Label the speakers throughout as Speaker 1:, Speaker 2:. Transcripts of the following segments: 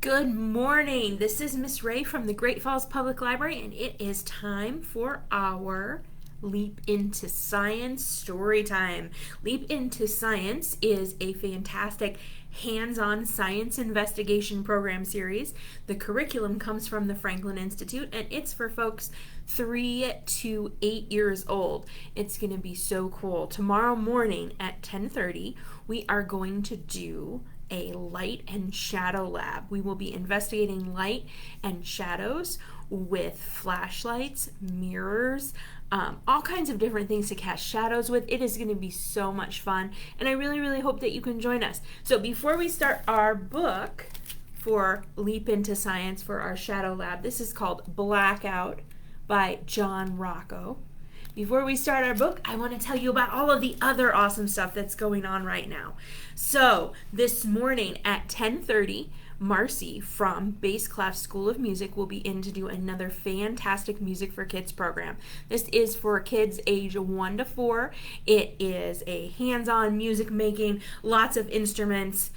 Speaker 1: Good morning. This is Miss Ray from the Great Falls Public Library, and it is time for our Leap into Science story time. Leap into Science is a fantastic hands-on science investigation program series. The curriculum comes from the Franklin Institute, and it's for folks 3 to 8 years old. It's going to be so cool. Tomorrow morning at 10:30, we are going to do a light and shadow lab. We will be investigating light and shadows with flashlights, mirrors, all kinds of different things to cast shadows with. It is going to be so much fun, and I really hope that you can join us. So before we start our book for Leap into Science for our shadow lab, this is called Blackout by John Rocco. Before we start our book, I want to tell you about all of the other awesome stuff that's going on right now. So this morning at 10:30, Marcy from Bassclaff School of Music will be in to do another fantastic Music for Kids program. This is for kids age 1 to 4. It is a hands-on music making, lots of instruments,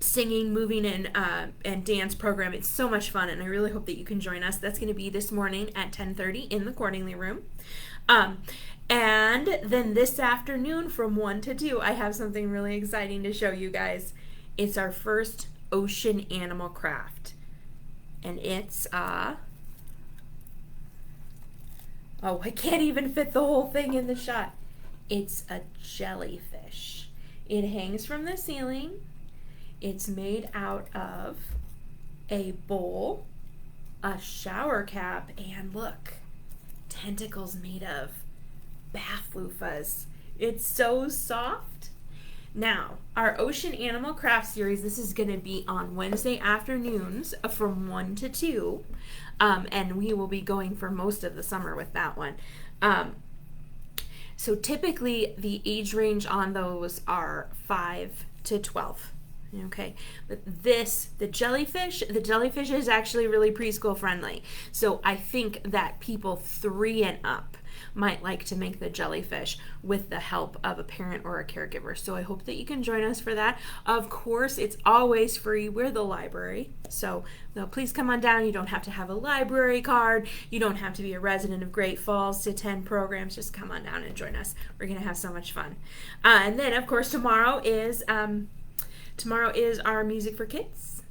Speaker 1: singing, moving, and dance program. It's so much fun, and I really hope that you can join us. That's going to be this morning at 10:30 in the Cordingley room. And then this afternoon from 1 to 2, I have something really exciting to show you guys. It's our first ocean animal craft. And it's, oh, I can't even fit the whole thing in the shot. It's a jellyfish. It hangs from the ceiling. It's made out of a bowl, a shower cap, and look, tentacles made of bath loofahs. It's so soft. Now, our Ocean Animal Craft series, this is going to be on Wednesday afternoons from 1 to 2, and we will be going for most of the summer with that one. So typically, the age range on those are 5 to 12. Okay, but the jellyfish is actually really preschool friendly. So I think that people 3 and up might like to make the jellyfish with the help of a parent or a caregiver. So I hope that you can join us for that. Of course, it's always free. We're the library. So please come on down. You don't have to have a library card. You don't have to be a resident of Great Falls to attend programs. Just come on down and join us. We're going to have so much fun. And then, of course, tomorrow is our Music for Kids.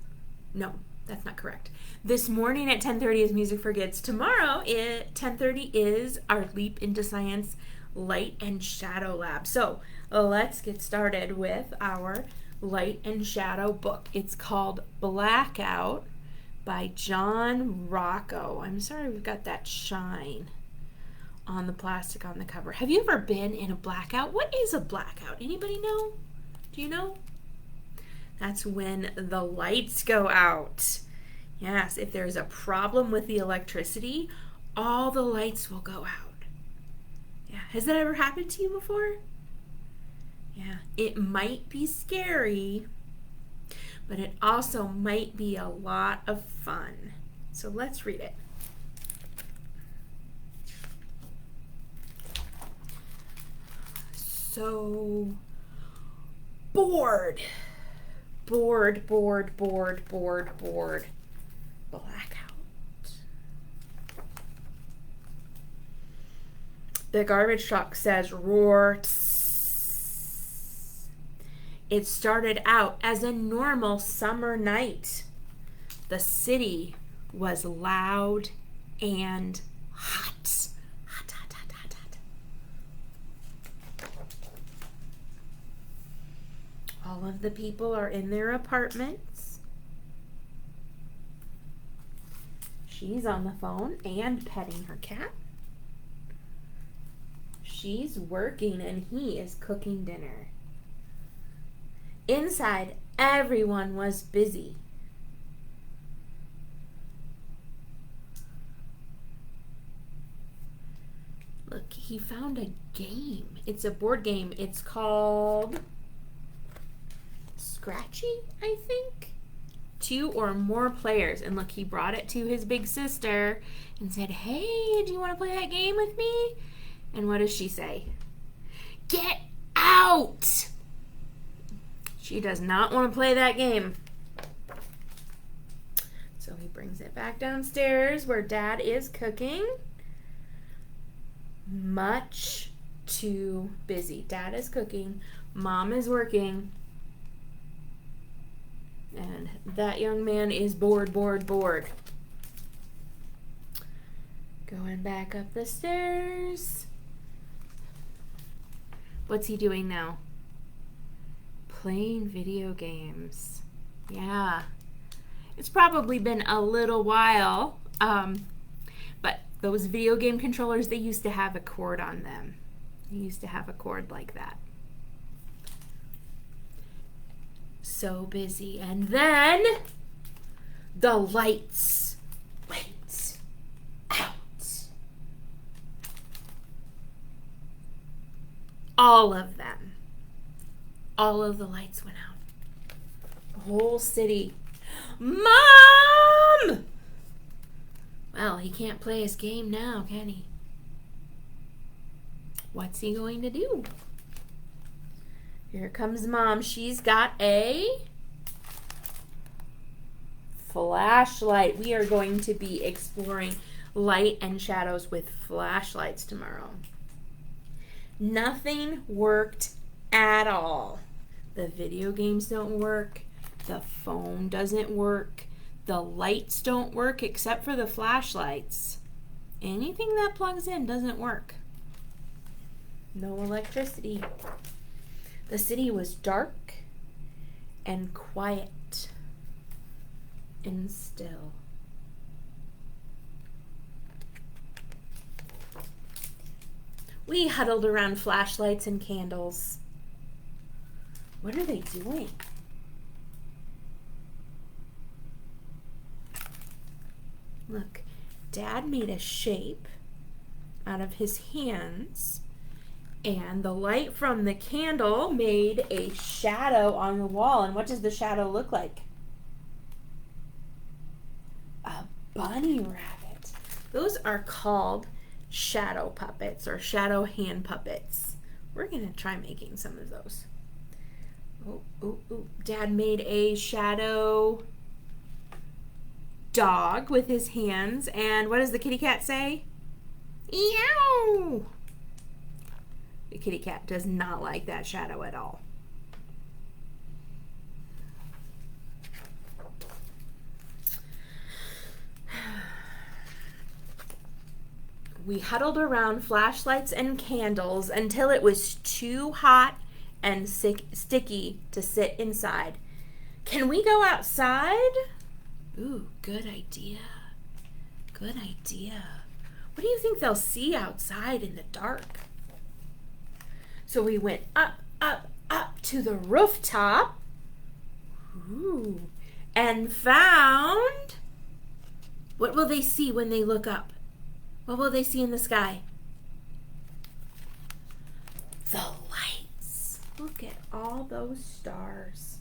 Speaker 1: No, that's not correct. This morning at 10:30 is Music for Kids. Tomorrow at 10:30 is our Leap into Science Light and Shadow Lab. So let's get started with our Light and Shadow book. It's called Blackout by John Rocco. I'm sorry we've got that shine on the plastic on the cover. Have you ever been in a blackout? What is a blackout? Anybody know? Do you know? That's when the lights go out. Yes, if there's a problem with the electricity, all the lights will go out. Yeah, has that ever happened to you before? Yeah, it might be scary, but it also might be a lot of fun. So let's read it. So bored. Blackout. The garbage truck says roar. Tss. It started out as a normal summer night. The city was loud and hot. Hot. All of the people are in their apartments. She's on the phone and petting her cat. She's working and he is cooking dinner. Inside, everyone was busy. Look, he found a game. It's a board game. It's called Scratchy, I think. 2 or more players. And look, he brought it to his big sister and said, "Hey, do you want to play that game with me?" And what does she say? "Get out!" She does not want to play that game. So he brings it back downstairs where Dad is cooking. Much too busy. Dad is cooking. Mom is working. And that young man is bored. Going back up the stairs. What's he doing now? Playing video games. Yeah. It's probably been a little while, but those video game controllers, they used to have a cord on them. They used to have a cord like that. So busy. And then the lights went out. All of them. All of the lights went out. The whole city. Mom! Well, he can't play his game now, can he? What's he going to do? Here comes Mom. She's got a flashlight. We are going to be exploring light and shadows with flashlights tomorrow. Nothing worked at all. The video games don't work. The phone doesn't work. The lights don't work except for the flashlights. Anything that plugs in doesn't work. No electricity. The city was dark and quiet and still. We huddled around flashlights and candles. What are they doing? Look, Dad made a shape out of his hands, and the light from the candle made a shadow on the wall. And what does the shadow look like? A bunny rabbit. Those are called shadow puppets or shadow hand puppets. We're going to try making some of those. Oh. Dad made a shadow dog with his hands. And what does the kitty cat say? Eow! The kitty cat does not like that shadow at all. We huddled around flashlights and candles until it was too hot and sticky to sit inside. Can we go outside? Ooh, good idea. Good idea. What do you think they'll see outside in the dark? So we went up to the rooftop. Ooh, and found... What will they see when they look up? What will they see in the sky? The lights. Look at all those stars.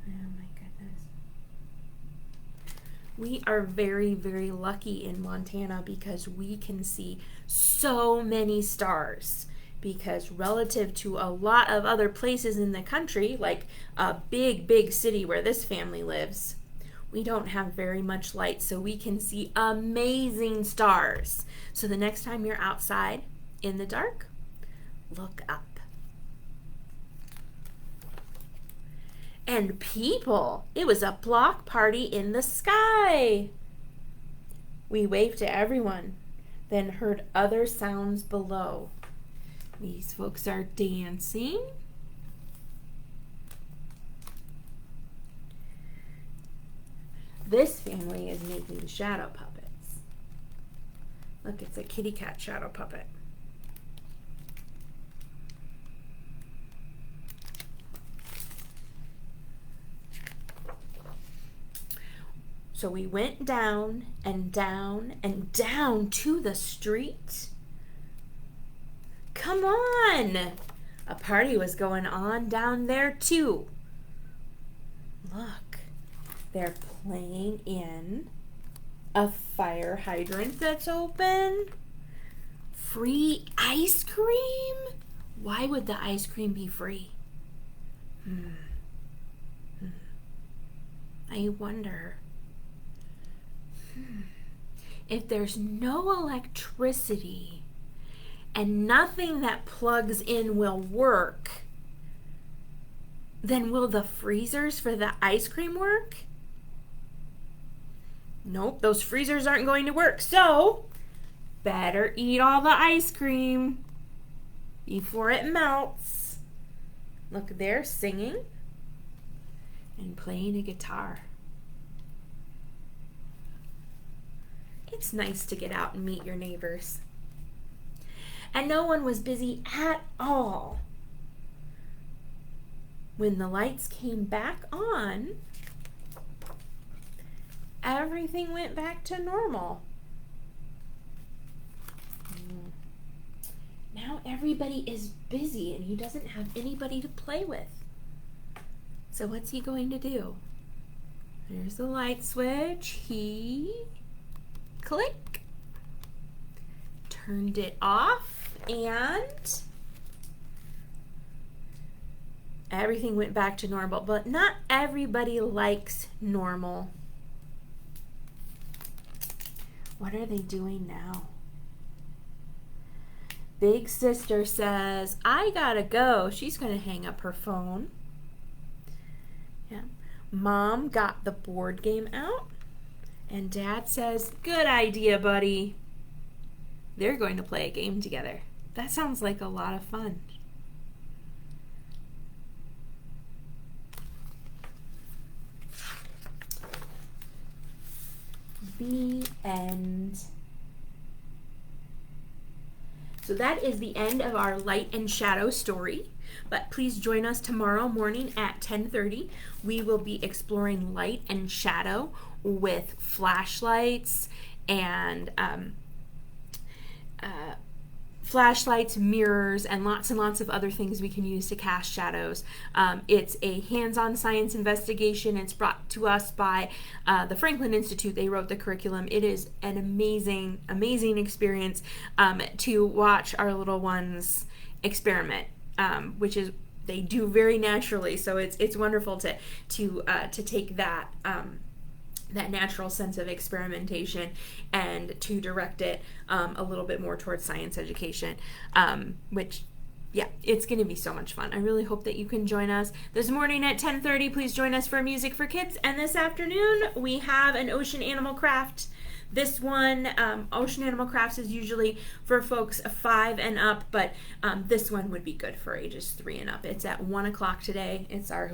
Speaker 1: Oh my goodness. We are very, very lucky in Montana because we can see so many stars. Because relative to a lot of other places in the country, like a big, big city where this family lives, we don't have very much light, so we can see amazing stars. So the next time you're outside in the dark, look up. And people, it was a block party in the sky. We waved to everyone, then heard other sounds below. These folks are dancing. This family is making shadow puppets. Look, it's a kitty cat shadow puppet. So we went down and down and down to the street. Come on! A party was going on down there too. Look, they're playing in a fire hydrant that's open. Free ice cream? Why would the ice cream be free? I wonder. If there's no electricity and nothing that plugs in will work, then will the freezers for the ice cream work? Nope, those freezers aren't going to work. So, better eat all the ice cream before it melts. Look, they're singing and playing a guitar. It's nice to get out and meet your neighbors. And no one was busy at all. When the lights came back on, everything went back to normal. Now everybody is busy and he doesn't have anybody to play with. So what's he going to do? There's the light switch. He click, turned it off, and everything went back to normal. But not everybody likes normal. What are they doing now? Big sister says, I gotta go. She's gonna hang up her phone. Yeah. Mom got the board game out. And Dad says, good idea, buddy. They're going to play a game together. That sounds like a lot of fun. The end. So that is the end of our light and shadow story. But please join us tomorrow morning at 10:30. We will be exploring light and shadow with flashlights and flashlights, mirrors, and lots of other things we can use to cast shadows. It's a hands-on science investigation. It's brought to us by the Franklin Institute. They wrote the curriculum. It is an amazing experience to watch our little ones experiment, which is they do very naturally. So it's wonderful to take that that natural sense of experimentation and to direct it a little bit more towards science education, which, yeah, it's going to be so much fun. I really hope that you can join us this morning at 10:30. Please join us for Music for Kids. And this afternoon, we have an Ocean Animal Craft. This one, Ocean Animal Crafts is usually for folks 5 and up, but this one would be good for ages 3 and up. It's at 1 o'clock today. It's our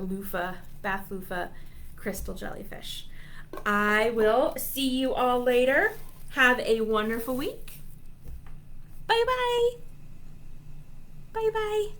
Speaker 1: bath loofah crystal jellyfish. I will see you all later. Have a wonderful week. Bye-bye. Bye-bye.